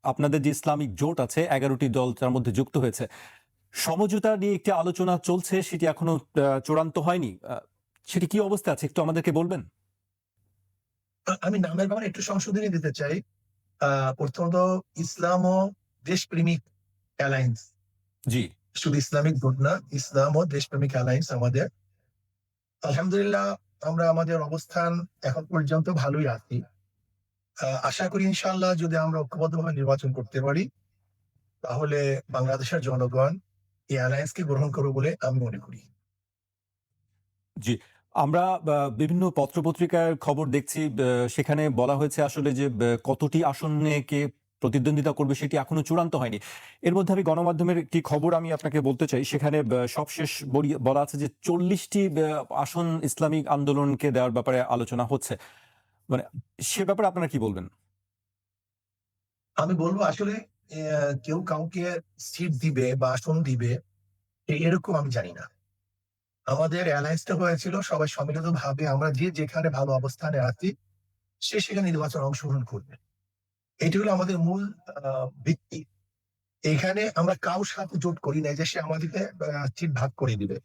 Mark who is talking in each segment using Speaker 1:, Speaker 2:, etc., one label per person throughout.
Speaker 1: আপনাদের যে ইসলামিক জোট আছে 11টি দল তার মধ্যে যুক্ত হয়েছে, সমঝোতা নিয়ে একটি আলোচনা চলছে, সেটি এখনো চূড়ান্ত হয়নি। সেটি কি অবস্থা আছে একটু আমাদেরকে বলবেন?
Speaker 2: আমি নামের ব্যাপারে একটু সংশোধনী দিতে চাই। প্রথমত ইসলাম ও দেশপ্রেমিক অ্যালায়েন্স,
Speaker 1: জি।
Speaker 2: শুধু ইসলামিক জোট না, ইসলাম ও দেশপ্রেমিক অ্যালায়েন্স আমাদের। আলহামদুলিল্লাহ, আমরা আমাদের অবস্থান এখন পর্যন্ত ভালোই আছি। আশা করি ইনশাআল্লাহ যদি আমরা ঐক্যবদ্ধভাবে নির্বাচন করতে পারি, তাহলে বাংলাদেশের জনগণ এই অ্যালায়েন্সকে গ্রহণ করবে বলে আমি মনে করি।
Speaker 1: জি। আমরা বিভিন্ন পত্রপত্রিকার খবর দেখছি, সেখানে বলা হয়েছে আসলে যে কতটি আসনে কে প্রতিদ্বন্দ্বিতা করবে সেটি এখনো চূড়ান্ত হয়নি। এর মধ্যে আমি গণমাধ্যমের একটি খবর আমি আপনাকে বলতে চাই, সেখানে সবশেষ বলা আছে যে 40টি আসন ইসলামিক আন্দোলনকে দেওয়ার ব্যাপারে আলোচনা হচ্ছে। মানে সে ব্যাপারে আপনারা কি বলবেন?
Speaker 2: আমি বলবো আসলে কেউ কাউকে সিট দিবে বা আসন দিবে এরকম আমি জানি না। আমাদের অ্যালায়েন্সটা হয়েছিল সবাই সম্মিলিতভাবে আমরা যে যেখানে ভালো অবস্থানে আছি সে সেখানে নির্বাচনে অংশগ্রহণ করবে। এটি হলো আমাদের মূল ভিত্তি। এখানে আমরা কারোর সাথে জোট করি নাই যে সে আমাদেরকে সিট ভাগ করে দিবে।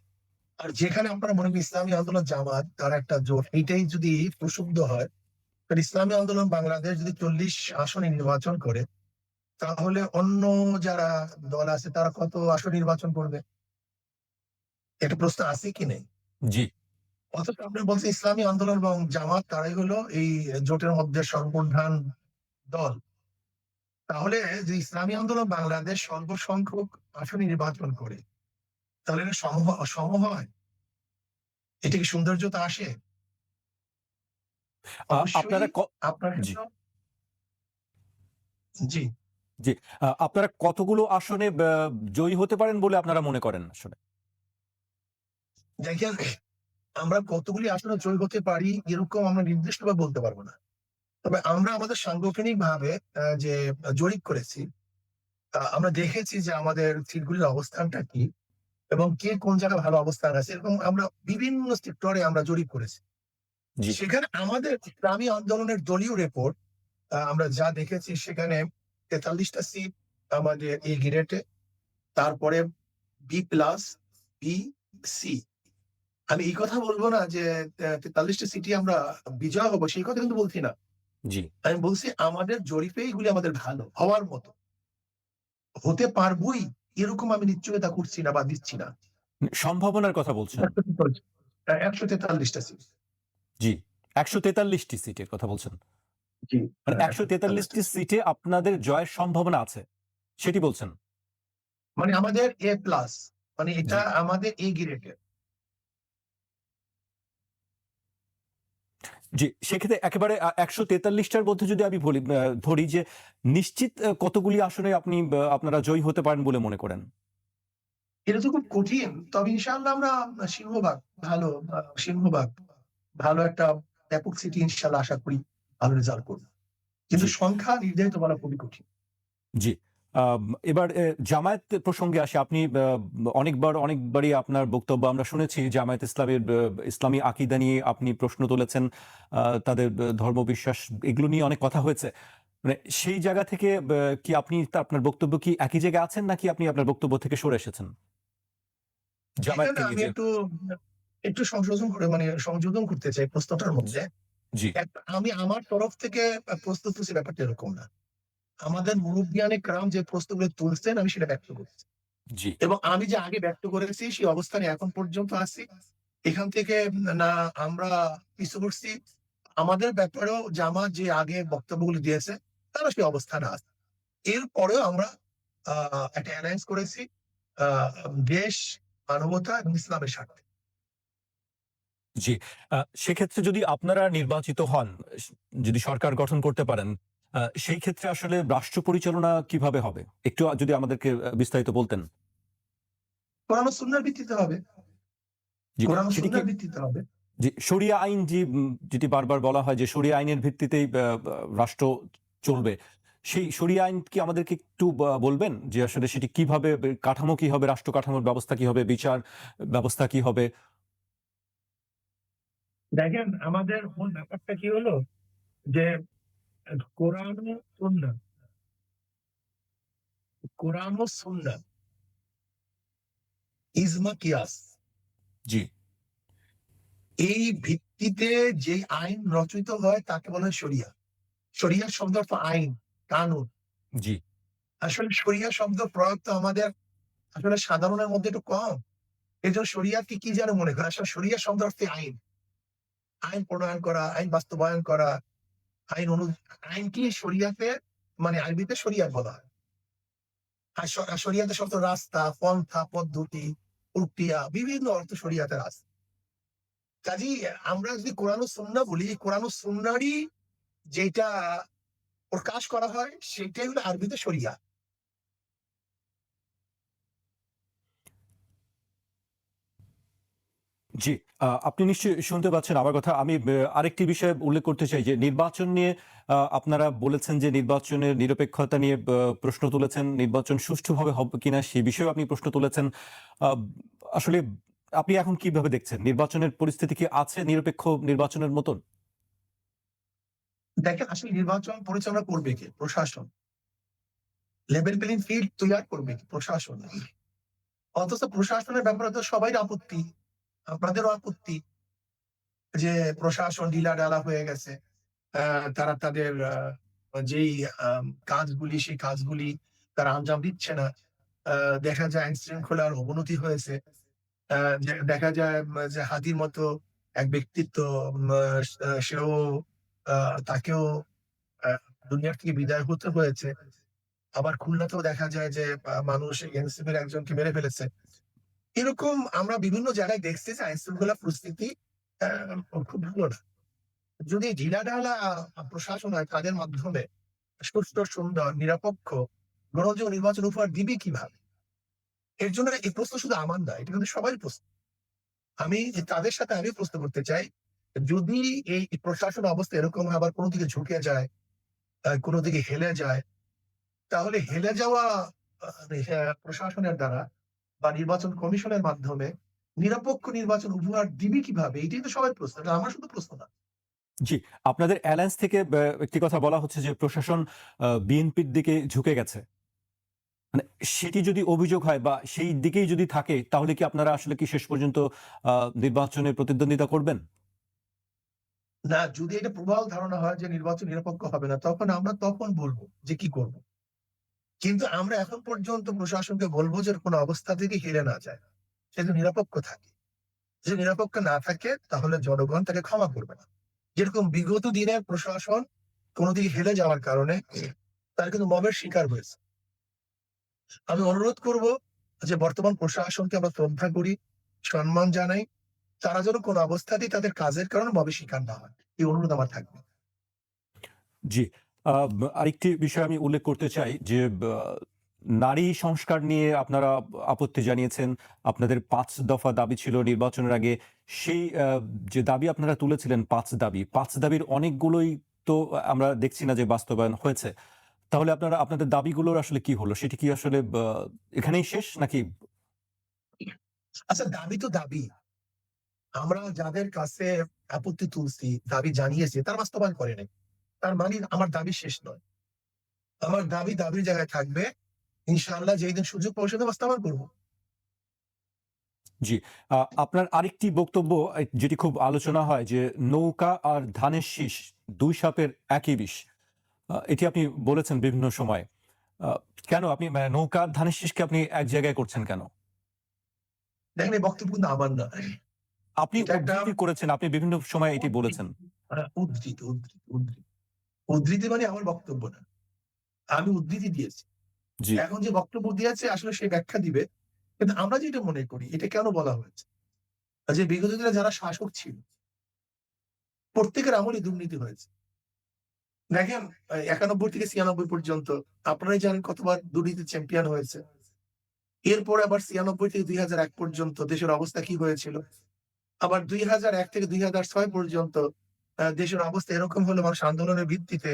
Speaker 2: আর যেখানে আমরা মনে করি ইসলামী আন্দোলন জামাত তার একটা জোট, এইটাই যদি প্রসিদ্ধ হয়, তাহলে ইসলামী আন্দোলন বাংলাদেশ যদি 40 আসনে নির্বাচন করে, তাহলে অন্য যারা দল আছে তারা কত আসন নির্বাচন করবে? এটা প্রশ্ন আছে কি নেই?
Speaker 1: জি।
Speaker 2: অথচ আপনি বলছেন ইসলামী আন্দোলন এবং জামাত তারাই হলো এই জোটের মধ্যে সর্বপ্রধান দল। তাহলে যে ইসলামী আন্দোলন বাংলাদেশ সর্বসংখ্যক আসনে নির্বাচন করে, তাহলে এটা সম হয়? এটা কি সৌন্দর্যতা আসে? অবশ্যই
Speaker 1: আপনারা
Speaker 2: আপনার
Speaker 1: জি,
Speaker 2: জন্য। জি,
Speaker 1: জি। আপনারা কতগুলো আসনে জয়ী হতে পারেন বলে আপনারা মনে করেন আসলে?
Speaker 2: দেখেন, আমরা কতগুলি আসনে জয়ী হতে পারি এরকম আমরা নির্দিষ্টভাবে বলতে পারবো না। তবে আমরা আমাদের সাংগঠনিক ভাবে যে জরিপ করেছি, আমরা দেখেছি যে আমাদের সিটগুলির অবস্থানটা কি এবং কে কোন জায়গায় ভালো অবস্থান আছে, এরকম আমরা বিভিন্ন সেক্টরে আমরা জরিপ করেছি।
Speaker 1: জি,
Speaker 2: সেখানে আমাদের ইসলামী আন্দোলনের দলীয় রিপোর্ট আমরা যা দেখেছি, সেখানে 43টা সিট আমাদের এই গ্রেডে, তারপরে বি প্লাস, বি, সি। আমি এই কথা বলবো না যে 43টা সিটি আমরা বিজয় হবো, সেই কথা কিন্তু বলছি না।
Speaker 1: জি।
Speaker 2: আমি বলছি আমাদের জরিপে এগুলি আমাদের ভালো হওয়ার মতো, হতে পারবোই এরকম আমি নিশ্চয়তা করছি না বা দিচ্ছি না।
Speaker 1: সম্ভাবনার কথা বলছেন।
Speaker 2: 143টা সিট।
Speaker 1: জি। ১৪৩টি সিটের কথা বলছেন।
Speaker 2: জি,
Speaker 1: মানে
Speaker 2: 143টা
Speaker 1: ১৪৩টি
Speaker 2: সিট।
Speaker 1: সিটে আপনাদের জয়ের সম্ভাবনা আছে, সেটি বলছেন?
Speaker 2: মানে আমাদের এ প্লাস, মানে এটা
Speaker 1: জি,
Speaker 2: আমাদের এ গ্রেডের।
Speaker 1: জি। সেক্ষেত্রে একেবারে ১৪৩টার মধ্যে যদি আমি বলি, ধরি যে নিশ্চিত কতগুলি আসনে আপনারা জয়ী হতে পারেন বলে মনে করেন?
Speaker 2: এটা তো খুব কঠিন। তবে ইনশাআল্লাহ আমরা সিংহভাগ ভালো, সিংহভাগ ভালো একটা ব্যাপক সিটি ইনশাআল্লাহ আশা করি ভালো রেজাল্ট করব। কিন্তু
Speaker 1: জি,
Speaker 2: সংখ্যা নির্ধারিত করা খুবই কঠিন।
Speaker 1: জি। আম এবার জামায়াত প্রসঙ্গে আসি। আপনি অনেকবারই আপনার বক্তব্য আমরা শুনেছি জামায়াত ইসলামের ইসলামী আকীদা নিয়ে আপনি প্রশ্ন তুলেছেন। তাদের ধর্মবিশ্বাস এগুলো নিয়ে অনেক কথা হয়েছে। মানে সেই জায়গা থেকে কি আপনি আপনার বক্তব্য কি একই জায়গায় আছেন নাকি আপনি আপনার বক্তব্য থেকে সরে এসেছেন?
Speaker 2: এখানে
Speaker 1: জামায়াতকে নিয়ে
Speaker 2: আমি
Speaker 1: যে
Speaker 2: একটু সংশোধন করে মানে সংযোজন করতে চাই প্রশ্নটার মধ্যে।
Speaker 1: জি,
Speaker 2: আমি আমার তরফ থেকে প্রস্তুত হচ্ছি ব্যাপারটা এরকম না। আমাদের মুরুব্বিয়ানে কেরাম যে প্রশ্নগুলো তুলছেন আমি সেটা ব্যক্ত করছি।
Speaker 1: জি,
Speaker 2: এবং আমি যে আগে ব্যক্ত করেছি সেই অবস্থানে এখন পর্যন্ত আছি। এখান থেকে না আমরা পিছু হটছি। আমাদের ব্যাপারেও জামাত যে আগে বক্তব্যগুলো দিয়েছে তারা সেই অবস্থানে আছে। এরপরেও আমরা একটা অ্যালায়েন্স করেছি আ দেশ, মানবতা এবং ইসলামের স্বার্থে।
Speaker 1: জি। সেক্ষেত্রে যদি আপনারা নির্বাচিত হন, স যদি সরকার গঠন করতে পারেন, সেই ক্ষেত্রে আসলে রাষ্ট্র পরিচালনা কিভাবে হবে? একটু যদি আমাদেরকে বিস্তারিত বলতেন।
Speaker 2: কোরআন ও সুন্নাহর ভিত্তিতে হবে।
Speaker 1: জি,
Speaker 2: কোরআন ও
Speaker 1: সেটি কি
Speaker 2: সুন্নাহর ভিত্তিতে হবে।
Speaker 1: জি, শরিয়া আইন যেটি বারবার বলা হয় যে শরিয়া আইনের ভিত্তিতেই রাষ্ট্র চলবে। সেই শরিয়া আইন কি আমাদেরকে একটু বলবেন যে আসলে সেটি কিভাবে কাঠামো কি হবে, রাষ্ট্র কাঠামোর ব্যবস্থা কি হবে, বিচার ব্যবস্থা কি হবে?
Speaker 2: দেখেন, আমাদের মূল ব্যাপারটা কি হলো যে কোরআন ও সুন্নাহ কোরআন ও সুন্নাহ, ইজমা, কিয়াস,
Speaker 1: জি,
Speaker 2: এই ভিত্তিতে যে আইন রচিত হয় তাকে বলা হয় শরিয়া। শরিয়া শব্দ অর্থ আইন, কানুন।
Speaker 1: জি,
Speaker 2: আসলে শরিয়া শব্দ প্রয়োগ তো আমাদের আসলে সাধারণের মধ্যে একটু কম। এজন্য শরিয়াতকে কি যেন মনে করে? আসলে শরিয়া শব্দ অর্থে আইন। আইন প্রণয়ন করা, আইন বাস্তবায়ন করা, আইন অনু আইনকে শরিয়াতে মানে আরবিতে শরিয়াত বলা হয়। আর শরিয়াতের শব্দ রাস্তা, পন্থা, পদ্ধতি, প্রক্রিয়া বিভিন্ন অর্থ শরিয়াতের আছে। কাজেই আমরা যদি কোরআন ও সুন্নাহ বলি, এই কোরআন ও সুন্নাহরই যেটা প্রকাশ করা হয় সেটাই হলো আরবিতে শরিয়া।
Speaker 1: জি। আপনি নিশ্চয়ই শুনতে পাচ্ছেন আমার কথা। আমি আরেকটি বিষয় উল্লেখ করতে চাই যে নির্বাচন নিয়ে আপনারা বলেছেন যে নির্বাচনের নিরপেক্ষতা নিয়ে প্রশ্ন তুলেছেন। নির্বাচন সুষ্ঠুভাবে হবে কিনা সে বিষয়েও আপনি প্রশ্ন তুলেছেন। আ আসলে আপনি এখন কিভাবে দেখছেন? নির্বাচনের পরিস্থিতি কি আছে নিরপেক্ষ নির্বাচনের মতন?
Speaker 2: দেখেন আসলে নির্বাচন পরিচালনা করবে কে? প্রশাসন। লেভেল প্লেইং ফিল্ড তৈয়ার করবে কি? প্রশাসন। অথচ প্রশাসনের ব্যাপারে তো সবারই আপত্তি। আপনাদেরও আপত্তি যে প্রশাসন ঢিলাঢালা হয়ে গেছে। তারা তাদের যেই কাজগুলি সেই কাজগুলি তারা আঞ্জাম দিচ্ছে না। আ দেখা যায় আইন শৃঙ্খলার অবনতি হয়েছে। আ দেখা যায় যে হাদির মতো এক ব্যক্তিত্ব সেও আ তাকেও আ দুনিয়ার থেকে বিদায় হতে হয়েছে। আবার খুলনাতেও দেখা যায় যে মানুষ এনসিপির একজনকে মেরে ফেলেছে। এরকম আমরা বিভিন্ন জায়গায় দেখছি যে আইনশৃঙ্খলা পরিস্থিতি আ খুব ভালো না। যদি ঢিলাঢালা প্রশাসন হয় তাদের মাধ্যমে সুষ্ঠু, সুন্দর, নিরপেক্ষ, গ্রহণযোগ্য নির্বাচন উপহার দিবে কিভাবে? এর জন্য এই প্রশ্ন শুধু আমার না, এটা কিন্তু সবারই প্রশ্ন। আমি তাদের সাথে আমিও প্রশ্ন করতে চাই, যদি এই প্রশাসন অবস্থা এরকম আবার কোন দিকে ঝুঁকে যায়, কোন দিকে হেলে যায়, তাহলে হেলে যাওয়া প্রশাসনের দ্বারা বা নির্বাচন কমিশনের মাধ্যমে নিরপেক্ষ নির্বাচন উপহার দিবে কিভাবে? এটাই তো সবার প্রশ্ন। এটা আমার শুধু প্রশ্ন না।
Speaker 1: জি, আপনাদের অ্যালায়েন্স থেকে একটি কথা বলা হচ্ছে যে প্রশাসন বিএনপির দিকে ঝুঁকে গেছে। মানে সেটি যদি অভিযোগ হয় বা সেই দিকেই যদি থাকে তাহলে কি আপনারা আসলে কি শেষ পর্যন্ত আ নির্বাচনে প্রতিদ্বন্দ্বিতা করবেন?
Speaker 2: না, যদি এটা প্রবল ধারণা হয় যে নির্বাচন নিরপেক্ষ হবে না, তখন আমরা তখন বলব যে কি করব। কিন্তু আমরা এখন পর্যন্ত প্রশাসনকে বলব যে কোন অবস্থা থেকে হেরে না যায়। সে যেন নিরপেক্ষ থাকে। যদি নিরপেক্ষ না থাকে তাহলে জনগণ তাকে ক্ষমা করবে না। যেরকম বিগত দিনের প্রশাসন কোন দিকে হেলে যাওয়ার কারণে তারা কিন্তু মবের শিকার হয়েছে। আমি অনুরোধ করব যে বর্তমান প্রশাসনকে আমরা শ্রদ্ধা করি, সম্মান জানাই। তারা যেন কোন অবস্থাতেই তাদের কাজের কারণে মবের শিকার না হয়। এই অনুরোধ আমার থাকবে।
Speaker 1: জি। আরেকটি বিষয় আমি উল্লেখ করতে চাই যে নারী সংস্কার নিয়ে আপনারা আপত্তি জানিয়েছেন। আপনাদের ৫ দফা দাবি ছিল নির্বাচনের আগে। সেই যে দাবি আপনারা তুলেছিলেন ৫ দাবি, ৫ দাবির অনেকগুলোই তো আমরা দেখছি না যে বাস্তবায়ন হয়েছে। তাহলে আপনারা আপনাদের দাবিগুলোর আসলে কি হলো? সেটি কি আসলে এখানেই শেষ নাকি
Speaker 2: আচ্ছা, দাবি তো দাবি। আমরা যাদের কাছে আপত্তি তুলছি, দাবি জানিয়েছি, তারা বাস্তবায়ন করে নাই। তার মানে আমার দাবি শেষ নয়। আমার দাবি দাবির জায়গায় থাকবে। ইনশাআল্লাহ যেইদিন সুযোগ পাবো সেদিন বাস্তবায়ন করব।
Speaker 1: জি। আপনার আরেকটি বক্তব্য যেটি খুব আলোচনা হয় যে, "নৌকা আর ধানের শীষ ২ সাপের একই বিষ।" এটি আপনি বলেছেন বিভিন্ন সময়ে। আ কেন আপনি নৌকা আর ধানের শীষকে আপনি এক জায়গায় করছেন কেন?
Speaker 2: দেখেন এই বক্তব্য কিন্তু আমার না।
Speaker 1: আপনি
Speaker 2: এটা একটা
Speaker 1: উদ্ধৃতি করেছেন, আপনি বিভিন্ন সময়ে এটি
Speaker 2: উদ্ধৃতি।
Speaker 1: বলেছেন।
Speaker 2: উদ্ধৃতি। উদ্ধৃতি মানে আমার বক্তব্য না। আমি উদ্ধৃতি দিয়েছি।
Speaker 1: জি,
Speaker 2: এখন যে বক্তব্য দিয়েছে আসলে সে ব্যাখ্যা দিবে। কিন্তু আমরা যেটা মনে করি এটা কেন বলা হয়েছে? যে বিগত দিনে যারা শাসক ছিল, প্রত্যেকের আমলে দুর্নীতি হয়েছে। দেখেন ৯১ থেকে ৯৬ পর্যন্ত আপনারাই জানেন কতবার দুর্নীতির চ্যাম্পিয়ন হয়েছে। এরপরে আবার ৯৬ থেকে ২০০১ পর্যন্ত দেশের অবস্থা কি হয়েছিল? আবার ২০০১ থেকে ২০০৬ পর্যন্ত দেশের অবস্থা এরকম হলো মানুষ আন্দোলনের ভিত্তিতে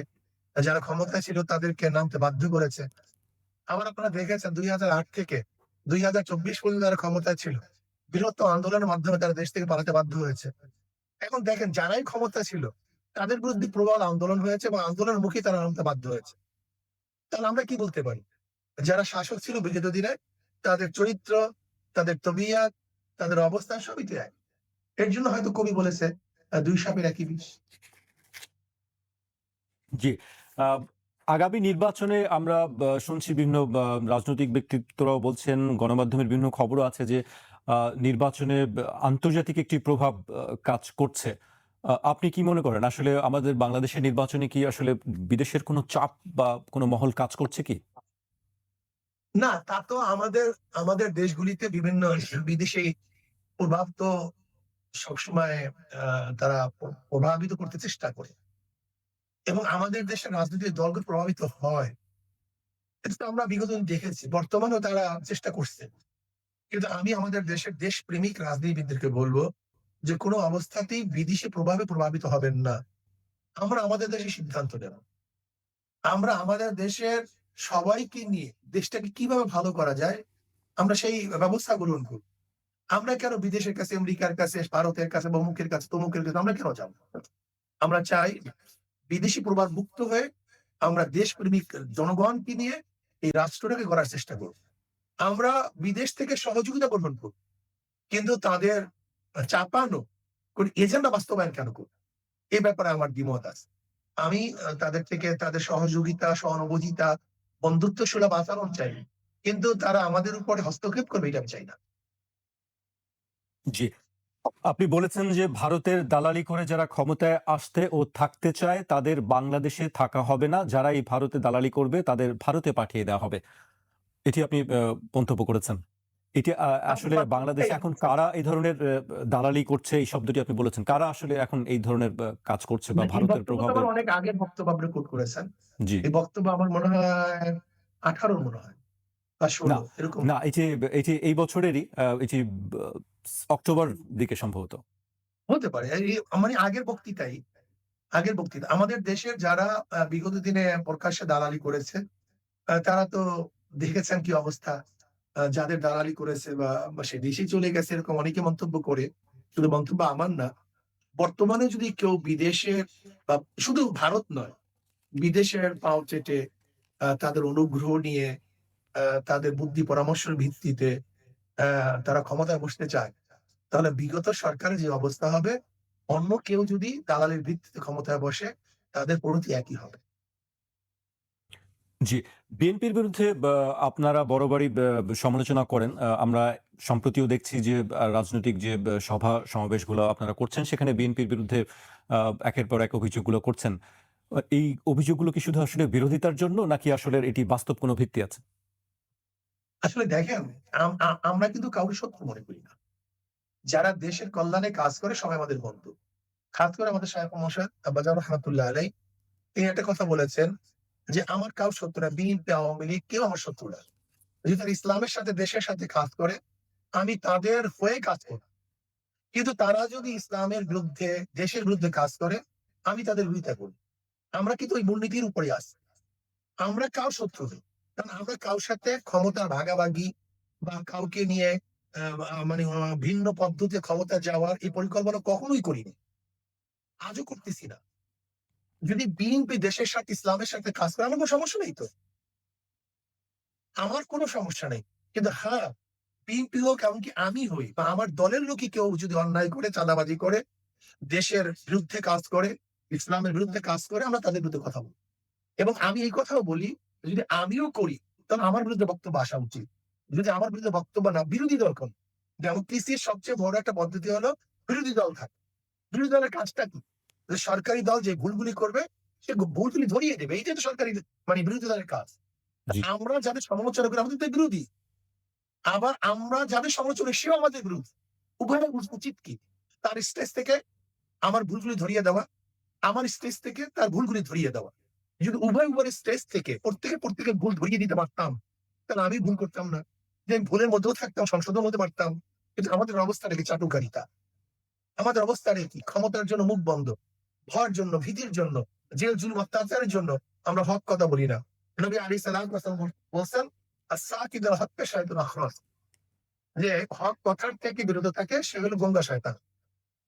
Speaker 2: যারা ক্ষমতায় ছিল তাদেরকে নামতে বাধ্য করেছে। আবার আপনারা দেখেছেন ২০০৮ থেকে ২০২৪ পর্যন্ত যারা ক্ষমতায় ছিল, বৃহত্তম আন্দোলনের মাধ্যমে তারা দেশ থেকে পালাতে বাধ্য হয়েছে। এখন দেখেন যারাই ক্ষমতা ছিল তাদের বিরুদ্ধে প্রবল আন্দোলন হয়েছে এবং আন্দোলনের মুখেই তারা নামতে বাধ্য হয়েছে। তাহলে আমরা কি বলতে পারি? যারা শাসক ছিল বিগত দিনে তাদের চরিত্র, তাদের তবিয়ত, তাদের অবস্থান সবই তো এক। এর জন্য হয়তো কবি বলেছে ২ সাপের একই বিষ।
Speaker 1: জি। আ আগামী নির্বাচনে আমরা শুনছি বিভিন্ন রাজনৈতিক ব্যক্তিত্বরাও বলছেন, গণমাধ্যমের বিভিন্ন খবরও আছে যে নির্বাচনে আন্তর্জাতিক একটি প্রভাব কাজ করছে। আপনি কি মনে করেন আসলে আমাদের বাংলাদেশের নির্বাচনে কি আসলে বিদেশের কোনো চাপ বা কোনো মহল কাজ করছে কি?
Speaker 2: না, তা তো আমাদের দেশগুলিতে বিভিন্ন বিদেশি প্রভাব তো সবসময় আ তারা প্রভাবিত করতে চেষ্টা করে। এবং আমাদের দেশের রাজনৈতিক দলগুলো প্রভাবিত হয়। এটা তো আমরা বিগত দিন দেখেছি। বর্তমানেও তারা চেষ্টা করছে। কিন্তু আমি আমাদের দেশের দেশপ্রেমিক রাজনীতিবিদদেরকে বলব যে, কোন অবস্থাতেই বিদেশি প্রভাবে প্রভাবিত হবেন না। আমরা আমাদের দেশে সিদ্ধান্ত নেব। আমরা আমাদের দেশের সবাইকে নিয়ে দেশটাকে কিভাবে ভালো করা যায়, আমরা সেই ব্যবস্থা গ্রহণ করব। আমরা কেন বিদেশের কাছে, আমেরিকার কাছে, ভারতের কাছে বা অমুকের কাছে, তমুকের কাছে আমরা কেন যাব? আমরা চাই বিদেশি প্রভাব মুক্ত হয়ে আমরা দেশপ্রেমিক জনগণকে নিয়ে এই রাষ্ট্রটাকে গড়ার চেষ্টা করব। আমরা বিদেশ থেকে সহযোগিতা গ্রহণ করব। কিন্তু তাদের চাপানো কোন এজেন্ডা বাস্তবায়ন কেন করব? এ ব্যাপারে আমার দ্বিমত আছে। আমি তাদের থেকে তাদের সহযোগিতা, সহানুভূতিতা, বন্ধুত্বসুলভ আচরণ চাই। কিন্তু তারা আমাদের উপরে হস্তক্ষেপ করবে এটা আমি চাই না।
Speaker 1: জি। আপনি বলেছেন যে ভারতের দালালি করে যারা ক্ষমতায় আসতে ও থাকতে চায় তাদের বাংলাদেশে থাকা হবে না। যারা এই ভারতে দালালি করবে তাদের ভারতে পাঠিয়ে দেওয়া হবে। এটি আপনি মন্তব্য করেছেন। এটি আসলে বাংলাদেশে এখন কারা এই ধরনের দালালি করছে এই শব্দটি আপনি বলেছেন। কারা আসলে এখন এই ধরনের কাজ করছে বা
Speaker 2: এই
Speaker 1: ভারতের
Speaker 2: বক্তব্য তো
Speaker 1: প্রভাবে
Speaker 2: আমার অনেক আগের বক্তব্য আপনি কোট করেছেন।
Speaker 1: জি।
Speaker 2: এই বক্তব্য আমার মনে হয় ১৮ মনে হয় বা
Speaker 1: না,
Speaker 2: ১৬ এরকম
Speaker 1: না এটি এই বছরেরই এটি আ অক্টোবর দিকে সম্ভবত।
Speaker 2: হতে পারে। মানে আগের বক্তৃতা। আমাদের দেশের যারা বিগত দিনে প্রকাশ্যে দালালি করেছে, তারা তো দেখেছেন কি অবস্থা। যাদের দালালি করেছে বা সে দেশেই চলে গেছে এরকম অনেকে মন্তব্য করে। শুধু মন্তব্য আমার না। বর্তমানে যদি কেউ বিদেশের বা শুধু ভারত নয়, বিদেশের পাও চেটে তাদের অনুগ্রহ নিয়ে তাদের বুদ্ধি পরামর্শের ভিত্তিতে তারা ক্ষমতায় বসতে চায়, তাহলে বিগত সরকারের যে অবস্থা হবে, অন্য কেউ যদি দালালির ভিত্তিতে ক্ষমতায় বসে, তাদের পরিণতি একই হবে।
Speaker 1: জি, বিএনপির বিরুদ্ধে আপনারা বরাবরই সমালোচনা করেন। আমরা সম্প্রতিও দেখছি যে রাজনৈতিক যে সভা সমাবেশগুলো আপনারা করছেন সেখানে বিএনপির বিরুদ্ধে আ একের পর এক অভিযোগগুলো করছেন। এই অভিযোগগুলো কি শুধু আসলে বিরোধিতার জন্য নাকি আসলে এটি বাস্তব কোনো ভিত্তি আছে?
Speaker 2: আসলে দেখেন, আম আ আমরা কিন্তু কাউকে শত্রু মনে করি না। যারা দেশের কল্যাণে কাজ করে সবাই আমাদের বন্ধু। খাস করে আমাদের শায়খ মশাই আব্বাজান রহমাতুল্লাহ আলাইহ তিনি একটা কথা বলেছেন যে, "আমার কারো শত্রু না। বিএনপি, আওয়ামী লীগ কেউ আমার শত্রু না। যদি তারা ইসলামের সাথে দেশের সাথে কাজ করে, আমি তাদের হয়ে কাজ করব। কিন্তু তারা যদি ইসলামের বিরুদ্ধে, দেশের বিরুদ্ধে কাজ করে, আমি তাদের বিরোধিতা করি।" আমরা কিন্তু ওই মূলনীতির উপরেই আছি। আমরা কারো শত্রু নই। কারণ আমরা কারো সাথে ক্ষমতার ভাগাভাগি বা কাউকে নিয়ে মানে ভিন্ন পদ্ধতিতে ক্ষমতায় যাওয়ার এই পরিকল্পনা কখনোই করিনি। আজও করতেছি না। যদি বিএনপি দেশের সাথে ইসলামের সাথে কাজ করে আমার কোন সমস্যা নেই তো। আমার কোন সমস্যা নেই। কিন্তু হ্যাঁ, বিএনপি হোক এমনকি আমি হই বা আমার দলের লোকই কেউ যদি অন্যায় করে, চাঁদাবাজি করে, দেশের বিরুদ্ধে কাজ করে, ইসলামের বিরুদ্ধে কাজ করে আমরা তাদের বিরুদ্ধে কথা বলি। এবং আমি এই কথাও বলি, যদি আমিও করি, তাহলে আমার বিরুদ্ধে বক্তব্য আসা উচিত। যদি আমার বিরুদ্ধে বক্তব্য না, বিরোধী দল কোন? ডেমোক্রেসির সবচেয়ে বড় একটা পদ্ধতি হলো বিরোধী দল থাকা। বিরোধী দলের কাজটা কি? যে সরকারি দল যে ভুলগুলি করবে, সে ভুলগুলি ধরিয়ে দেবে। এইটাই তো সরকারি মানে বিরোধী দলের কাজ। তা
Speaker 1: জি,
Speaker 2: আমরা যাদের সমালোচনা করি আমাদের তো বিরোধী। আবার আমরা যাদের সমালোচনা করি সেও আমাদের বিরোধী। উভয়ের উচিত কি? তার স্টেজ থেকে আমার ভুলগুলি ধরিয়ে দেওয়া, আমার স্টেজ থেকে তার ভুলগুলি ধরিয়ে দেওয়া। যদি উভয়ের স্টেজ থেকে প্রত্যেকের ভুল ধরিয়ে দিতে পারতাম, তাহলে আমি ভুল করতাম না। যে আমি ভুলের মধ্যেও থাকতাম, সংশোধন হতে পারতাম। কিন্তু আমাদের অবস্থাটা কি চাটুকারিতা। আমাদের অবস্থাটা কি ক্ষমতার জন্য মুখ বন্ধ। ভয়ের জন্য, ভীতির জন্য, জেল জুলুম অত্যাচারের জন্য আমরা হক কথা বলি না। নবী আলাইহিস সালাম বলছেন, "আস-সাকিতুল হক্কা শাইতুল আখরাস।" যে হক কথার থেকে বিরত থাকে সে হলো গঙ্গা শয়তান।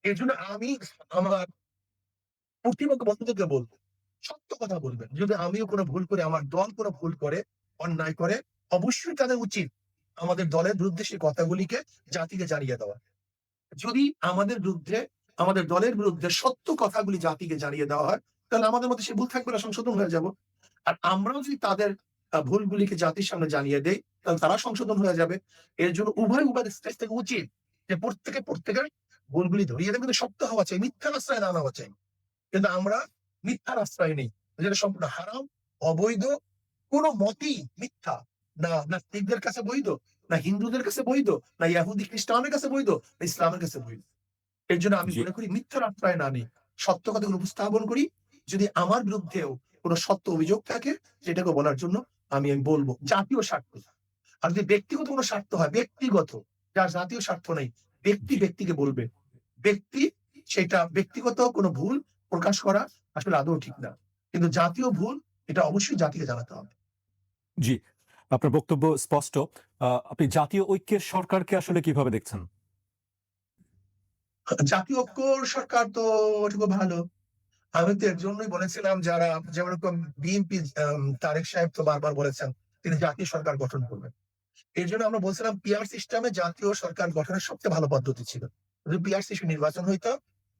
Speaker 2: এজন্য আমি আমার প্রতিপক্ষ বন্ধুদেরকে বলব, সত্য কথা বলবেন। যদি আমিও কোনো ভুল করি, আমার দল কোনো ভুল করে, অন্যায় করে, অবশ্যই তাদের উচিত আমাদের দলের বিরুদ্ধে সেই কথাগুলিকে জাতিকে জানিয়ে দেওয়া। যদি আমাদের বিরুদ্ধে, আমাদের দলের বিরুদ্ধে সত্য কথাগুলি জাতিকে জানিয়ে দেওয়া হয়, তাহলে আমাদের মধ্যে সে ভুল থাকবে না, সংশোধন হয়ে যাব। আর আমরাও যদি তাদের ভুলগুলিকে জাতির সামনে জানিয়ে দেই, তাহলে তারা সংশোধন হয়ে যাবে। এর জন্য উভয়ের স্টেজ থেকে উচিত যে প্রত্যেকের ভুলগুলি ধরিয়ে দেবে, কিন্তু সত্য হওয়া চাই, মিথ্যার আশ্রয় না নেওয়া চাই। কিন্তু আমরা মিথ্যার আশ্রয় নেই। যেটা সম্পূর্ণ হারাম, অবৈধ, কোন মতেই মিথ্যা। না নাস্তিকদের কাছে বৈধ, না হিন্দুদের কাছে বৈধ, না ইহুদি খ্রিস্টানের কাছে বৈধ, না ইসলামের কাছে বৈধ। এর জন্য আমি
Speaker 1: জি,
Speaker 2: মনে করি মিথ্যার আশ্রয় না নিই। সত্য কথাগুলো উপস্থাপন করি। যদি আমার বিরুদ্ধেও কোন সত্য অভিযোগ থাকে, সেটাকে বলার জন্য আমি বলব। জাতীয় স্বার্থ। আর যদি ব্যক্তিগত কোন স্বার্থ হয়, ব্যক্তিগত, যার জাতীয় স্বার্থ নেই,
Speaker 1: জি,
Speaker 2: ব্যক্তিকে বলবে। ব্যক্তি সেটা ব্যক্তিগত কোন ভুল প্রকাশ করা আসলে আদৌ ঠিক না। কিন্তু জাতীয় ভুল, এটা অবশ্যই জাতিকে জানাতে হবে।
Speaker 1: জি। আপনার বক্তব্য স্পষ্ট। আপনি জাতীয় ঐক্যের সরকারকে আসলে কিভাবে দেখছেন?
Speaker 2: জাতীয় ঐক্যর সরকার তো ওটা খুব ভালো। আমি তো এর জন্যই বলেছিলাম, যারা যেরকম বিএনপি, তারেক সাহেব তো বারবার বলেছেন তিনি জাতীয় সরকার গঠন করবেন। এর জন্য আমরা বলছিলাম পিআর সিস্টেমে জাতীয় সরকার গঠনের সবচেয়ে ভালো পদ্ধতি ছিল। যদি পিআর সিস্টেম নির্বাচন হইতো,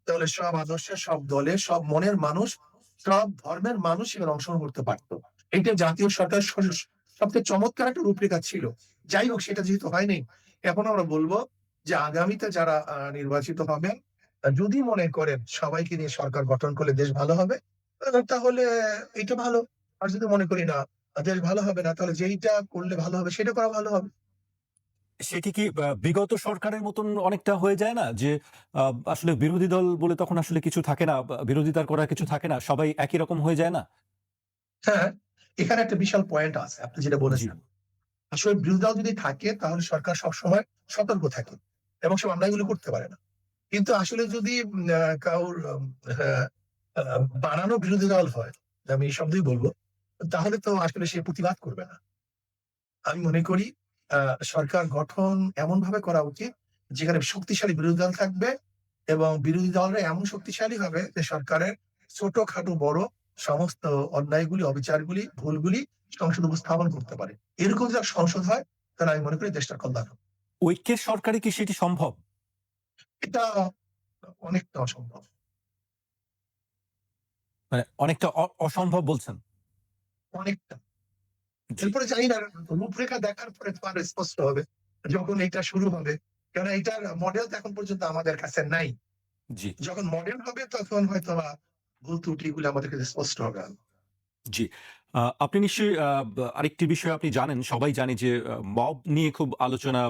Speaker 2: তাহলে সব আদর্শের, সব দলের, সব মনের মানুষ, সব ধর্মের মানুষ এখানে অংশগ্রহণ করতে পারত। এটা জাতীয় সরকার সবচেয়ে চমৎকার একটা রূপরেখা ছিল। যাই হোক, সেটা যেহেতু হয়নি, এখন আমরা বলবো যে আগামীতে যারা নির্বাচিত হবেন, যদি মনে করেন সবাইকে নিয়ে সরকার গঠন করলে দেশ ভালো হবে, তাহলে এটা ভালো। আর যদি মনে করি না দেশ ভালো হবে না, তাহলে যেইটা করলে ভালো হবে সেটা করা ভালো হবে।
Speaker 1: সেটি কি বিগত সরকারের মতন অনেকটা হয়ে যায় না? যে আ আসলে বিরোধী দল বলে তখন আসলে কিছু থাকে না, বিরোধিতার করার কিছু থাকে না। সবাই একই রকম হয়ে যায় না?
Speaker 2: হ্যাঁ, এখানে একটা বিশাল পয়েন্ট আছে আপনি যেটা
Speaker 1: জি,
Speaker 2: বলেছেন। আসলে বিরোধী দল যদি থাকে, তাহলে সরকার সবসময় সতর্ক থাকে এবং সে অন্যায়গুলো করতে পারে না। কিন্তু আসলে যদি কারোর হ্যাঁ, বানানো বিরোধী দল হয়, আমি এই শব্দই বলব, তাহলে তো আসলে সে প্রতিবাদ করবে না। আমি মনে করি সরকার গঠন এমনভাবে করা উচিত, যেখানে শক্তিশালী বিরোধী দল থাকবে এবং বিরোধী দলরা এমন শক্তিশালী হবে যে সরকারের ছোটখাটো বড় সমস্ত অন্যায়গুলি, অবিচারগুলি, ভুলগুলি সংসদে উপস্থাপন করতে পারে। এরকম যদি একটা সংসদ হয়, তাহলে আমি মনে করি দেশটার কল্যাণ হবে।
Speaker 1: ঐক্যের সরকারে কি সেটি সম্ভব?
Speaker 2: এটা অনেকটা অসম্ভব।
Speaker 1: মানে অনেকটা অসম্ভব বলছেন?
Speaker 2: অনেকটা।
Speaker 1: জি,
Speaker 2: এরপরে জানি না, রূপরেখা দেখার পরে তো আরো স্পষ্ট হবে যখন এটা শুরু হবে। কারণ এটার মডেল তো এখন পর্যন্ত আমাদের কাছে নাই।
Speaker 1: জি,
Speaker 2: যখন মডেল হবে তখন হয়তোবা ভুল ত্রুটিগুলো আমাদের কাছে স্পষ্ট হবে।
Speaker 1: জি। আপনি নিশ্চয়ই আরেকটি বিষয় আপনি জানেন, সবাই জানে যে মব নিয়ে খুব আলোচনা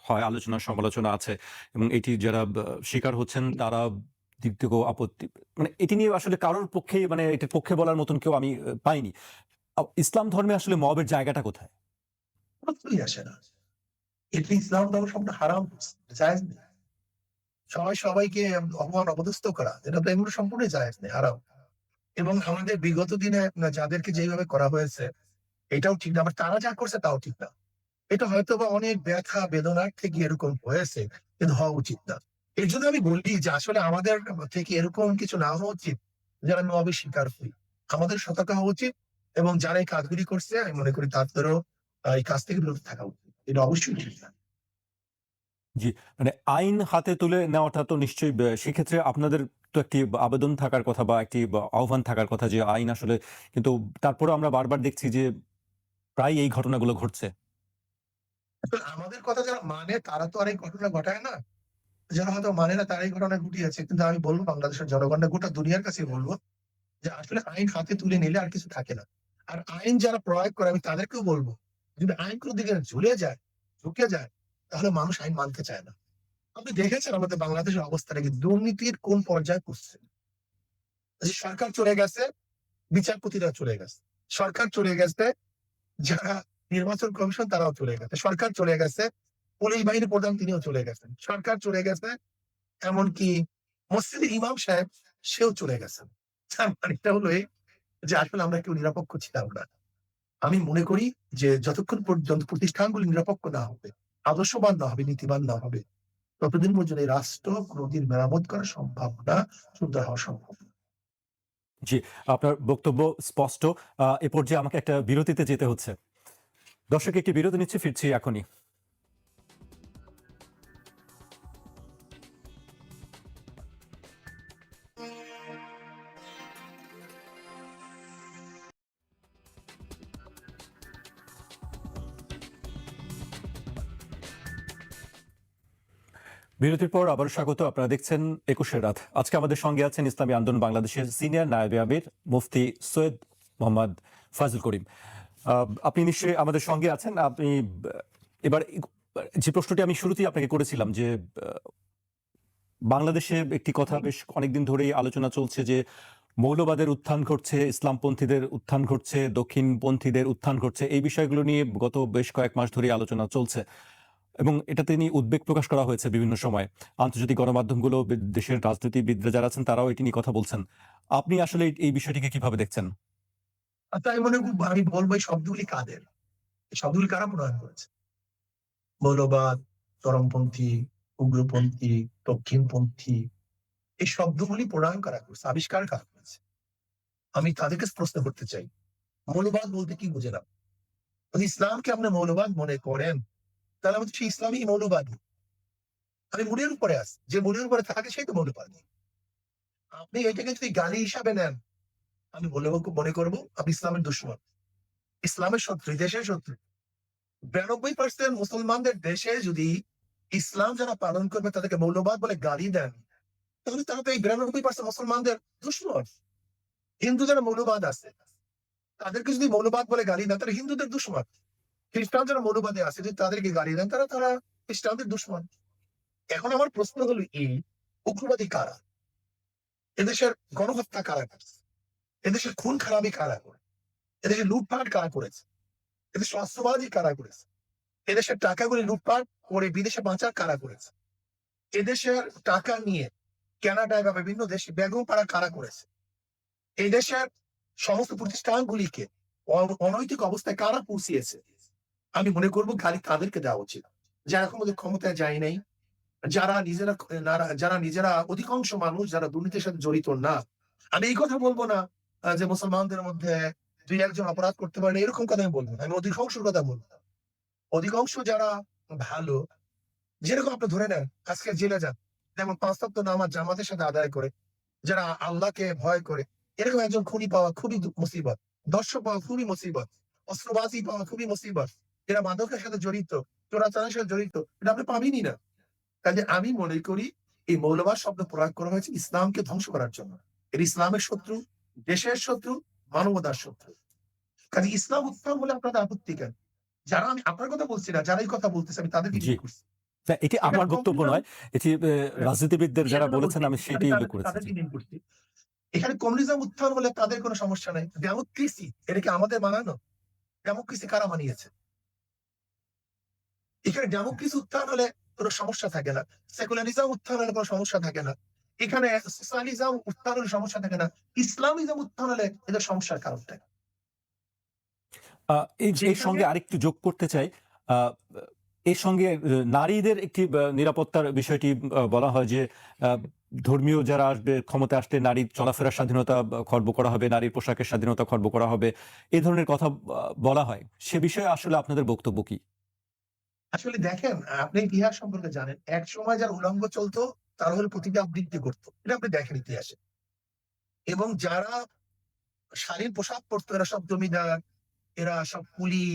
Speaker 1: হয়, আলোচনা সমালোচনা আছে এবং এটি যারা শিকার হচ্ছেন তারা দিক থেকেও আপত্তি, মানে এটি নিয়ে আসলে কারোর পক্ষে, মানে এটার পক্ষে বলার মতন কেউ আমি পাইনি। ইসলাম ধর্মে আসলে মবের জায়গাটা কোথায়?
Speaker 2: প্রশ্নই আসে না। এটা ইসলাম ধর্ম সম্পূর্ণ হারাম করছে। জায়েজ নেই। সবাইকে অপমান অপদস্থ করা, এটা তো এগুলো সম্পূর্ণই জায়েজ নেই, হারাম। এবং আমাদের বিগত দিনে যাদেরকে যেভাবে করা হয়েছে, এটাও ঠিক না। আবার তারা যা করছে তাও ঠিক না। এটা হয়তোবা অনেক ব্যথা বেদনার থেকে এরকম হয়েছে, কিন্তু হওয়া উচিত না। এর জন্য আমি বলি যে আসলে আমাদের থেকে এরকম কিছু না হওয়া উচিত, যেন আমি অবিস্বীকার হই। আমাদের সতর্ক হওয়া উচিত এবং যারা এই কাজগুলি করছে, আমি মনে করি তাদেরও এই কাজ থেকে বিরত থাকা উচিত। এটা অবশ্যই ঠিক না।
Speaker 1: জি, মানে আইন হাতে তুলে নেওয়াটা তো নিশ্চয়ই সেক্ষেত্রে আপনাদের তো একটি আবেদন থাকার কথা বা একটি আহ্বান থাকার কথা যে আইন আসলে, কিন্তু তারপরেও আমরা বারবার দেখছি যে প্রায় এই ঘটনাগুলো ঘটছে।
Speaker 2: আসলে আমাদের কথা যারা মানে, তারা তো আর এই ঘটনা ঘটায় না। যারা হয়তো মানে না, তারা এই ঘটনা ঘটিয়েছে। কিন্তু আমি বলব বাংলাদেশের জনগণকে, গোটা দুনিয়ার কাছে বলব যে আসলে আইন হাতে তুলে নিলে আর কিছু থাকে না। আর আইন যারা প্রয়োগ করে, আমি তাদেরকেও বলব, যদি আইন কোন দিকে ঝুঁকে যায়, তাহলে মানুষ আইন মানতে চায় না। আপনি দেখেছেন আমাদের বাংলাদেশের অবস্থাটা কি, দুর্নীতির কোন পর্যায়ে পৌঁছছে। যে সরকার চলে গেছে, বিচারপতিরা চলে গেছে। সরকার চলে গেছে, যারা নির্বাচন কমিশন তারাও চলে গেছে। সরকার চলে গেছে, পুলিশ বাহিনীর প্রধান তিনিও চলে গেছেন। সরকার চলে গেছে, এমনকি মসজিদের ইমাম সাহেব সেও চলে গেছেন। তার মানেটা হলো এই, যে আসলে আমরা কেউ নিরপেক্ষ ছিলাম না। আমি মনে করি যে যতক্ষণ পর্যন্ত প্রতিষ্ঠানগুলি নিরপেক্ষ না হবে, আদর্শবান না হবে, নীতিবান না হবে, ততদিন পর্যন্ত এই রাষ্ট্র কোনদিন মেরামত করা সম্ভব না, সুন্দর হওয়া সম্ভব না।
Speaker 1: জি, আপনার বক্তব্য স্পষ্ট। এ পর্যায়ে আমাকে একটা বিরতিতে যেতে হচ্ছে। দর্শক একটি বিরতি নিচ্ছে, ফিরছি এখনই। বিরতির পর আবার স্বাগত। আপনারা দেখছেন ২১ রাত। আজকে আমাদের সঙ্গে আছেন ইসলামী আন্দোলন বাংলাদেশের সিনিয়র নায়েবে আমির মুফতি সৈয়দ মোহাম্মদ ফাজল করিম। আপনি নিশ্চয়ই আমাদের সঙ্গে আছেন। আপনি এবার যে প্রশ্নটি আমি শুরুতেই আপনাকে করেছিলাম যে বাংলাদেশে একটি কথা বেশ অনেকদিন ধরেই আলোচনা চলছে যে মৌলবাদের উত্থান ঘটছে, ইসলামপন্থীদের উত্থান ঘটছে, দক্ষিণপন্থীদের উত্থান ঘটছে। এই বিষয়গুলো নিয়ে গত বেশ কয়েক মাস ধরেই আলোচনা চলছে এবং এটাতে নিয়ে উদ্বেগ প্রকাশ করা হয়েছে বিভিন্ন সময়। আন্তর্জাতিক গণমাধ্যমগুলো, দেশের রাজনীতিবিদরা যারা আছেন তারাও এটি নিয়ে কথা বলছেন। আপনি আসলে এই বিষয়টিকে কিভাবে দেখছেন?
Speaker 2: তাই আমি বলবো এই শব্দগুলি কাদের? এই শব্দগুলি কারা প্রণয়ন করেছে? মৌলবাদ, চরমপন্থী, উগ্রপন্থী, দক্ষিণপন্থী এই শব্দগুলি প্রণয়ন কারা করেছে? আবিষ্কার কারা করেছে? আমি তাদেরকে প্রশ্ন করতে চাই। মৌলবাদ বলতে কি বুঝেন? যদি ইসলামকে আপনি মৌলবাদ মনে করেন, তাহলে আমি তো সেই ইসলামই মৌলবাদী। আমি মুড়ের উপরে আছি। যে মুড়ের উপরে থাকে সেই তো মৌলবাদী। আপনি এটাকে যদি গালি হিসাবে নেন, আমি মনে করবো আপনি ইসলামের দুশমন, ইসলামের শত্রু, দেশের শত্রু। 92% মুসলমানদের দেশে যদি ইসলাম যারা পালন করবে তাদেরকে মৌলবাদ বলে গালি দেন, তাহলে তারা তো এই 92% মুসলমানদের দুশমন। হিন্দু যারা মৌলবাদ আছে তাদেরকে যদি মৌলবাদ বলে গালি দেন, তারা হিন্দুদের দুশমন। খ্রিস্টান যারা মৌলবাদে আছে যদি তাদেরকে গালি দেন, তারা খ্রিস্টানদের দুশমন। এখন আমার প্রশ্ন হলো এই, উগ্রবাদী কারা? এদেশের গণহত্যা কারা করছে? এদেশের খুন খারাপি কারা করে? এদেশের লুটপাট কারা করেছে? এদেশের অস্ত্রবাজি কারা করেছে? এদেশের টাকাগুলি লুটপাট করে বিদেশে পাচার কারা করেছে? এদেশের টাকা নিয়ে কানাডায় বা বিভিন্ন দেশে বেগম পাড়া কারা করেছে? এই দেশের সমস্ত প্রতিষ্ঠানগুলিকে অনৈতিক অবস্থায় কারা পৌঁছিয়েছে? আমি মনে করবো গালি তাদেরকে দেওয়া উচিত, যারা এখন ক্ষমতায় যায় নাই, যারা নিজেরা অধিকাংশ মানুষ যারা দুর্নীতির সাথে জড়িত না। আমি এই কথা বলবো না যে মুসলমানদের মধ্যে ২-১ জন অপরাধ করতে পারে এরকম কথা আমি বলবো না। আমি অধিকাংশের কথা বলবো। অধিকাংশ যারা ভালো, যেরকম আপনি ধরে নেন আজকে জেলে যান, যেমন ৫ ওয়াক্ত নামাজ জামাতের সাথে আদায় করে, যারা আল্লাহকে ভয় করে, এরকম একজন খুনি পাওয়া খুবই মুসিবত। দর্শক পাওয়া খুবই মুসিবত। অস্ত্রবাজি পাওয়া খুবই মুসিবত। এরা মাদকের সাথে জড়িত, চোরাচালানের সাথে জড়িত, এটা আপনি পাবেনই না। কাজে আমি মনে করি এই মৌলবাদ শব্দ প্রয়োগ করা হয়েছে ইসলামকে ধ্বংস করার জন্য। এর ইসলামের শত্রু, দেশের শত্রু, মানবতার শত্রু। কাজে ইসলাম উত্থান বলে আপনাদের আপত্তি কেন? যারা, আমি আপনার কথা বলছি না, যারা এই কথা বলতেছে আমি তাদেরকে
Speaker 1: জি,
Speaker 2: জিজ্ঞেস করছি।
Speaker 1: এটি
Speaker 2: এখানে
Speaker 1: আমার বক্তব্য
Speaker 2: কমিউনিজম,
Speaker 1: নয়। এটি রাজনীতিবিদদের যারা
Speaker 2: সেজন্য
Speaker 1: বলেছেন
Speaker 2: বলছি,
Speaker 1: আমি
Speaker 2: আমি
Speaker 1: সেটি উল্লেখ করেছি। জি।
Speaker 2: তাদেরকে জিজ্ঞেস করছি। এখানে কমিউনিজম উত্থান হলে তাদের কোনো সমস্যা নাই। ডেমোক্রেসি এটা কি আমাদের বানানো? ডেমোক্রেসি কারা বানিয়েছে? এখানে ডেমোক্রেসি উত্থান হলে কোনো সমস্যা থাকে না। সেকুলারিজম উত্থান হলে কোনো সমস্যা থাকে না। এখানে সোশ্যালিজম উত্থান হলে সমস্যা থাকে না। ইসলামিজম উত্থান হলে এদের সমস্যার কারণটা কি?
Speaker 1: এর
Speaker 2: যেখানে
Speaker 1: সঙ্গে আরেকটু যোগ করতে চাই। আ এর সঙ্গে নারীদের একটি নিরাপত্তার বিষয়টি বলা হয় যে আ ধর্মীয় যারা আসবে, ক্ষমতায় আসলে নারীর চলাফেরার স্বাধীনতা খর্ব করা হবে, নারীর পোশাকের স্বাধীনতা খর্ব করা হবে। এ ধরনের কথা বলা হয়। সে বিষয়ে আসলে আপনাদের বক্তব্য কি?
Speaker 2: আসলে দেখেন, আপনি ইতিহাস সম্পর্কে জানেন। একসময় যারা উলঙ্গ চলতো তারা হলো প্রতিটা আবৃত্তি করত। এটা আপনি দেখেন ইতিহাসে। এবং যারা শালীন পোশাক পরতো এরা সব জমিদার, এরা সব কুলি,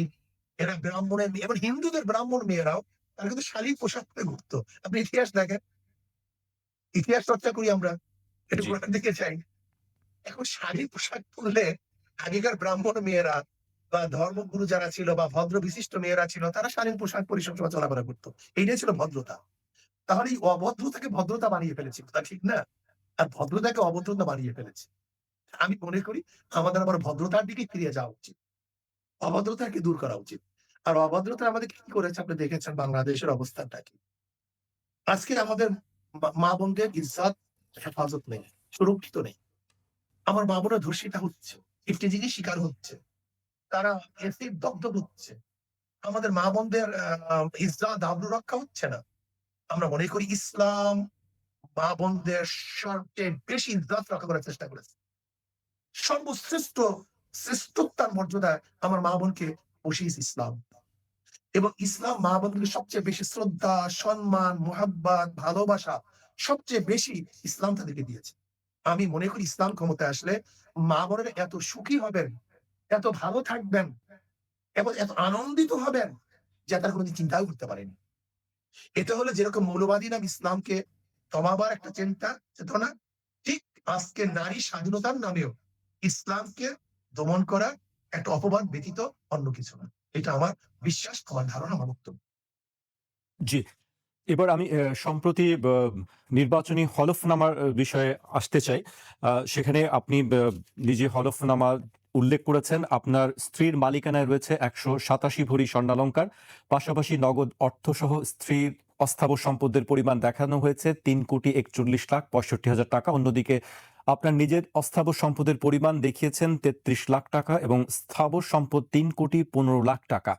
Speaker 2: এরা ব্রাহ্মণের মেয়ে, এবং হিন্দুদের ব্রাহ্মণ মেয়েরাও তারা কিন্তু শালীন পোশাক পরে ঘুরতো। আপনি ইতিহাস দেখেন, ইতিহাস চর্চা করি আমরা। এটা
Speaker 1: জি।
Speaker 2: কোরআন থেকে চাই। এখন শাড়ি পোশাক পরলে আগেকার ব্রাহ্মণ মেয়েরা বা ধর্মগুরু যারা ছিল বা ভদ্র বিশিষ্ট মেয়েরা ছিল তারা শালীন পোশাক পরে সবসময় চলাফেরা করতো। এইটাই ছিল ভদ্রতা। তাহলে এই অভদ্রতাকে ভদ্রতা বানিয়ে ফেলেছি। তা ঠিক না? আর ভদ্রতাকে অভদ্রতা বানিয়ে ফেলেছি। আমি মনে করি আমাদের আবার ভদ্রতার দিকে ফিরে যাওয়া উচিত। অভদ্রতাকে দূর করা উচিত। আর অভদ্রতা আমাদের কি করেছে আপনি দেখেছেন বাংলাদেশের অবস্থানটা কি? আজকে আমাদের মা বোনদের ইজ্জত হেফাজত নেই, সুরক্ষিত নেই। আমার মা বোনরা ধর্ষিতা হচ্ছে, ইফটিজিংয়ের শিকার হচ্ছে। তারা এসিড দগ্ধ হচ্ছে। আমাদের মা বোনদের ইজ্জত আবরু রক্ষা হচ্ছে না। আমরা মনে করি ইসলাম মা বোনদের সবচেয়ে বেশি ইজ্জত রক্ষা করার চেষ্টা করেছে। সর্বশ্রেষ্ঠ শ্রেষ্ঠত্বের মর্যাদায় আমার মা বোনকে বসিয়েছে ইসলাম। এবং ইসলাম মা বোনকে সবচেয়ে বেশি শ্রদ্ধা, সম্মান, মোহাব্বত, ভালোবাসা সবচেয়ে বেশি ইসলাম তাদেরকে দিয়েছে। আমি মনে করি ইসলাম ক্ষমতায় আসলে মা বোনেরা এত সুখী হবেন, এত ভালো থাকবেন এবং এত আনন্দিত হবেন যা তারা কোনদিন চিন্তাও করতে পারেনি। এটা হলো যেরকম মৌলবাদী নাম ইসলামকে দমাবার একটা চেতনা, ঠিক আজকে নারী স্বাধীনতার নামেও ইসলামকে দমন করার একটা অপবাদ ব্যতীত অন্য কিছু না। এটা আমার বিশ্বাস, আমার ধারণা, আমার বক্তব্য।
Speaker 1: জি। এবার আমি সম্প্রতি নির্বাচনী হলফনামার বিষয়ে আসতে চাই। সেখানে আপনি নিজে হলফনামা উল্লেখ করেছেন আপনার স্ত্রীর মালিকানায় রয়েছে ১৮৭ ভরি স্বর্ণালংকার। পাশাপাশি নগদ অর্থসহ স্ত্রীর অস্থাবর সম্পদের পরিমাণ দেখানো হয়েছে ৩,৪১,৬৫,০০০ টাকা। অন্যদিকে আপনার নিজের অস্থাবর সম্পদের পরিমাণ দেখিয়েছেন ৩৩ লাখ টাকা এবং স্থাবর সম্পদ ৩,১৫,০০,০০০ টাকা।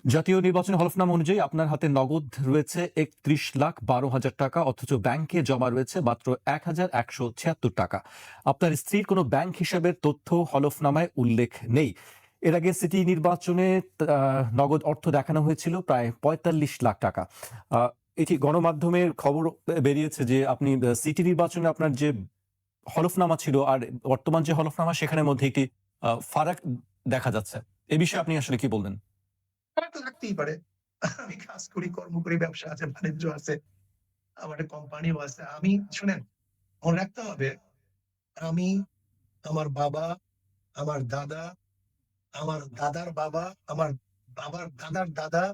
Speaker 1: জাতীয় নির্বাচনী হলফনামা অনুযায়ী আপনার হাতে নগদ রয়েছে ৩১,১২,০০০ টাকা, অথচ ব্যাংকে জমা রয়েছে মাত্র ১,১৭৬ টাকা। আপনার স্ত্রীর কোনো ব্যাংক হিসাবের তথ্য হলফনামায় উল্লেখ নেই। এর আগে সিটি নির্বাচনে নগদ অর্থ দেখানো হয়েছিল প্রায় ৪৫ লাখ টাকা। এটি গণমাধ্যমের খবর বেরিয়েছে যে আপনি সিটি নির্বাচনে আপনার যে হলফনামা ছিল আর বর্তমান যে হলফনামা সেখানের মধ্যে একটি ফারাক দেখা যাচ্ছে। এ বিষয়ে আপনি আসলে কি বলবেন?
Speaker 2: খারাপ তো লাগতেই পারে। আমি কাজ করি, কর্ম করি, ব্যবসা আছে, বাণিজ্য আছে, আমার একটা কোম্পানিও আছে। আমি শোনেন, মনে রাখতে হবে আমি, আমার বাবা, আমার দাদা, আমার দাদার বাবা, আমার বাবার দাদার দাদা,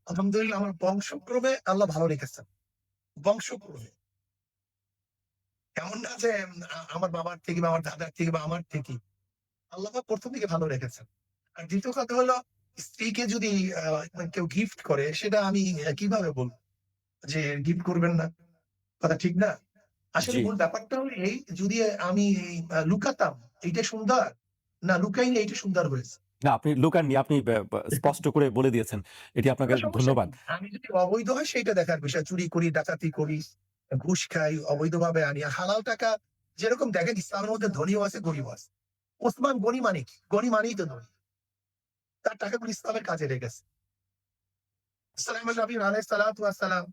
Speaker 2: আলহামদুলিল্লাহ আমার বংশক্রমে আল্লাহ ভালো রেখেছেন। বংশক্রমে। এমন না যে আমার বাবার থেকে বা আমার দাদার থেকে বা আমার থেকে। আল্লাহ পাক ১ম দিকে ভালো রেখেছেন। আর ২য় কথা হলো স্ত্রীকে যদি কেউ গিফট করে সেটা আমি কিভাবে বলব যে গিফট করবেন না? কথা ঠিক না? আসলে
Speaker 1: জি।
Speaker 2: মূল ব্যাপারটা হলো এই, যদি আমি লুকাতাম এইটা সুন্দর, না লুকাইলে এইটা সুন্দর হয়েছে।
Speaker 1: না, আপনি লুকাননি। আপনি স্পষ্ট করে বলে দিয়েছেন। এটি আপনাকে
Speaker 2: কোনো সমস্যা
Speaker 1: ধন্যবাদ।
Speaker 2: নেই। আমি যদি অবৈধ হয় সেইটা দেখার বিষয়। চুরি করি, ডাকাতি করি, ঘুষ খাই, অবৈধভাবে আনি। হালাল টাকা যেরকম দেখেন ইসলামের মধ্যে ধনীও আছে, গরিবও আছে। ওসমান গনি মানে কি? গনি মানেই তো ধনী। তার টাকাগুলো ইসলামের কাজে লেগেছে। সুলাইমান নবী আলাইহিস সালাতু ওয়াস সালাম।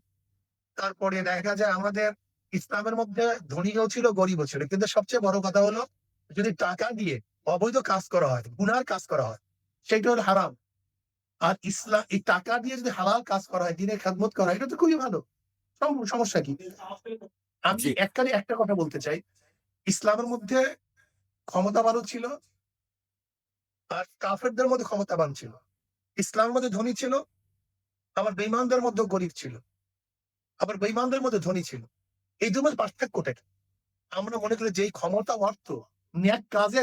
Speaker 2: তারপরে দেখা যায় আমাদের ইসলামের মধ্যে ধনীও ছিল, গরিবও ছিল। কিন্তু সবচেয়ে বড় কথা হলো যদি টাকা দিয়ে অবৈধ কাজ করা হয়, গুনার কাজ করা হয়, সেইটা হলো হারাম। আর এই টাকা দিয়ে যদি হালাল কাজ করা হয়, দ্বীনের খেদমত করা হয়, এটা তো খুবই ভালো। সমস্যা কি? আমি
Speaker 1: জি,
Speaker 2: এককালে একটা কথা বলতে চাই। ইসলামের মধ্যে ক্ষমতাবানও ছিল, আর কাফেরদের মধ্যে ক্ষমতাবান ছিল। ইসলামের মধ্যে ধনী ছিল, আবার বেঈমানদের মধ্যেও গরিব ছিল। আবার বেঈমানদের মধ্যে ধনী ছিল। এই ২ মধ্যে পার্থক্যটা কি? আমরা মনে করি যেই ক্ষমতা অর্থ ন্যাক কাজে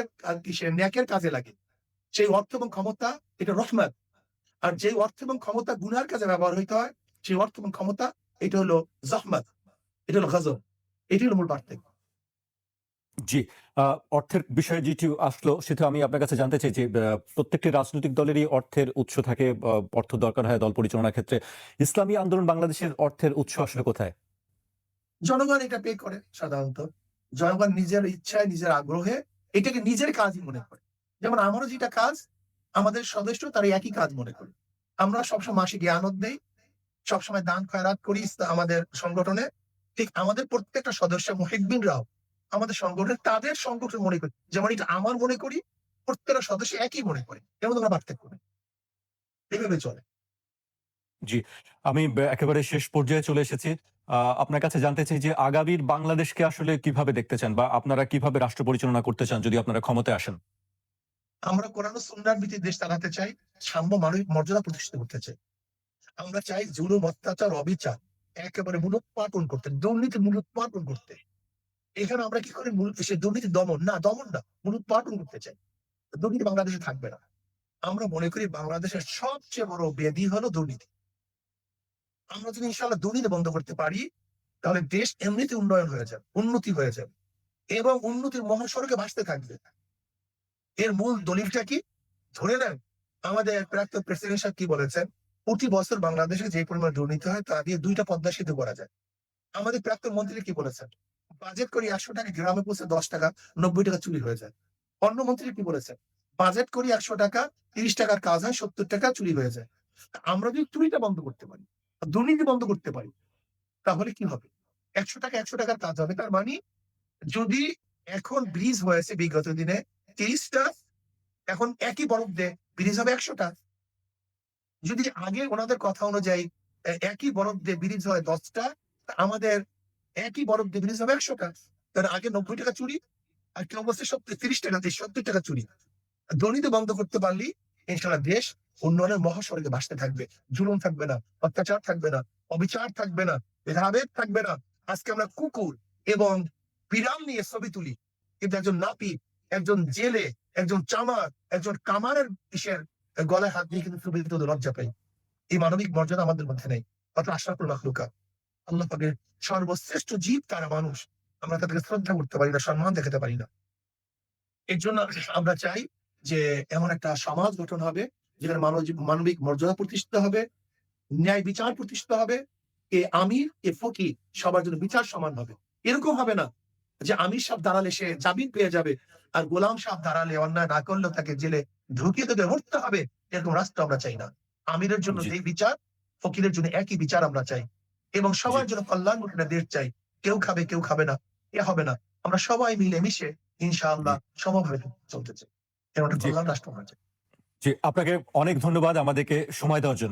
Speaker 2: ন্যাকের কাজে লাগে। সেই অর্থ এবং ক্ষমতা এটা রহমত। আর যেই অর্থ এবং ক্ষমতা গুনার কাজে ব্যবহার হইতে হয়, সেই অর্থ এবং ক্ষমতা এটা হলো জহমত। এটা হলো গজব। এটি হলো মূল পার্থক্য।
Speaker 1: জি। আ অর্থের বিষয়ে যেটি আসলো সেটা আমি আপনার কাছে জানতে চাই যে প্রত্যেকটি রাজনৈতিক দলেরই অর্থের উৎস থাকে। অর্থ দরকার হয় দল পরিচালনার ক্ষেত্রে। ইসলামী আন্দোলন বাংলাদেশের অর্থের উৎস আসলে কোথায়?
Speaker 2: জনগণ এটা পে করে সাধারণত। জনগণ নিজের ইচ্ছায়, নিজের আগ্রহে এটাকে নিজের কাজই মনে করে। যেমন আমারও যেটা কাজ, আমাদের সদস্য তারা একই কাজ মনে করে। আমরা সবসময় মাসিক ইয়ানত দেই, সবসময় দান খয়রাত করি আমাদের সংগঠনে। ঠিক আমাদের প্রত্যেকটা সদস্য মুহিব্বিনরাও আমাদের সংগঠনে তাদের সংগঠন মনে করি। যেমন এটা আমার মনে করি, প্রত্যেকটা সদস্য একই মনে করে। এর মধ্যে কোনো পার্থক্য নেই। এভাবে চলে।
Speaker 1: জি। আমি একেবারে শেষ পর্যায়ে চলে এসেছি। আপনার কাছে জানতে চাই যে আগামীর বাংলাদেশকে আসলে কিভাবে দেখতে চান বা আপনারা কিভাবে রাষ্ট্র পরিচালনা করতে চান যদি আপনারা ক্ষমতায় আসেন?
Speaker 2: আমরা কোরআন ও সুন্নাহর ভিত্তিতে দেশ চালাতে চাই। সাম্য মানবিক মর্যাদা প্রতিষ্ঠিত করতে চাই। আমরা চাই জুলুম, অত্যাচার, অবিচার একেবারে মূলোৎপাটন করতে, দুর্নীতি মূলোৎপাটন করতে। এখানে আমরা কি করি? সে দুর্নীতি দমন না, মূলোৎপাটন করতে চাই। দুর্নীতি বাংলাদেশে থাকবে না। আমরা মনে করি বাংলাদেশের সবচেয়ে বড় ব্যাধি হলো দুর্নীতি। আমরা যদি ইনশাআল্লাহ দুর্নীতি বন্ধ করতে পারি, তাহলে দেশ এমনিতে উন্নয়ন হয়ে যাবে, উন্নতি হয়ে যাবে এবং উন্নতির মহাসড়কে ভাসতে থাকবে। এর মূল দলিলটা কি? ধরে নেন আমাদের প্রাক্তন প্রেসিডেন্ট সাহেব কি বলেছেন? প্রতি বছর বাংলাদেশে যে পরিমাণ দুর্নীতি হয় তা দিয়ে ২ টা পদ্মা সেতু করা যায়। আমাদের প্রাক্তন মন্ত্রী কি বলেছেন? বাজেট করি ৳১০০ গ্রামে পৌঁছে ৳১০ ৳৯০ চুরি হয়ে যায়। অন্য মন্ত্রী কি বলেছেন? বাজেট করি ৳১০০ ৳৩০ র কাজ হয় ৳৭০ চুরি হয়ে যায়। আমরা যদি চুরিটা বন্ধ করতে পারি, দুর্নীতি বন্ধ করতে পারি, তাহলে কি হবে? ৳১০০ কাজ হবে। তার মানে যদি এখন ব্রিজ হয়েছে বিগত দিনে ৩০ টা, এখন একই বরফ দিয়ে ব্রিজ হবে ১০০ টা। যদি আগে ওনাদের কথা অনুযায়ী একই বরফ দিয়ে ব্রিজ হয় ১০ টা, আমাদের একই বরফ দিয়ে ব্রিজ হবে ১০০ টা। কারণ আগে ৳৯০ চুরি, আর কেউ বলছে ৳৩০ দিয়ে ৳৭০ চুরি। দুর্নীতি বন্ধ করতে পারলেই ইনশাআল্লাহ দেশ উন্নয়নের মহাসড়কে ভাসতে থাকবে। জুলুম থাকবে না, অত্যাচার থাকবে না, অবিচার থাকবে না, ভেদাভেদ থাকবে না। আজকে আমরা কুকুর এবং বিড়াল নিয়ে ছবি তুলি। কিন্তু একজন নাপিত, একজন জেলে, একজন চামার, একজন কামারের গলায় হাত দিয়ে কিন্তু ছবি তুলতে লজ্জা পাই। এই মানবিক মর্যাদা আমাদের মধ্যে নেই। অর্থাৎ আশরাফুল মাখলুকাত। আল্লাহ পাকের সর্বশ্রেষ্ঠ জীব তারা মানুষ। আমরা তাদেরকে শ্রদ্ধা করতে পারি না, সম্মান দেখাতে পারি না। এর জন্য আমরা চাই যে এমন একটা সমাজ গঠন হবে যেখানে মানবিক মর্যাদা প্রতিষ্ঠিত হবে, ন্যায় বিচার প্রতিষ্ঠিত হবে। এ আমির, এ ফকির সবার জন্য বিচার সমান হবে। এরকম হবে না যে আমির সাহেব দাঁড়ালে সে জামিন পেয়ে যাবে, আর গোলাম সাহেব দাঁড়ালে অন্যায় না করলেও তাকে জেলে ঢুকিয়ে দেবে, হত্যা হবে। এরকম রাষ্ট্র আমরা চাই না। আমিরের জন্য
Speaker 1: জি,
Speaker 2: যেই বিচার, ফকিরের জন্য একই বিচার আমরা চাই। এবং
Speaker 1: জি,
Speaker 2: সবার জন্য কল্যাণমূলক একটা দেশ চাই। কেউ খাবে, কেউ খাবে না। এ হবে না। আমরা সবাই মিলেমিশে
Speaker 1: জি,
Speaker 2: ইনশাআল্লাহ সমভাবে চলতে চাই। এরকম একটা
Speaker 1: জি,
Speaker 2: কল্যাণ রাষ্ট্র আমরা চাই।
Speaker 1: জি। আপনাকে অনেক ধন্যবাদ আমাদেরকে সময় দেওয়ার জন্য।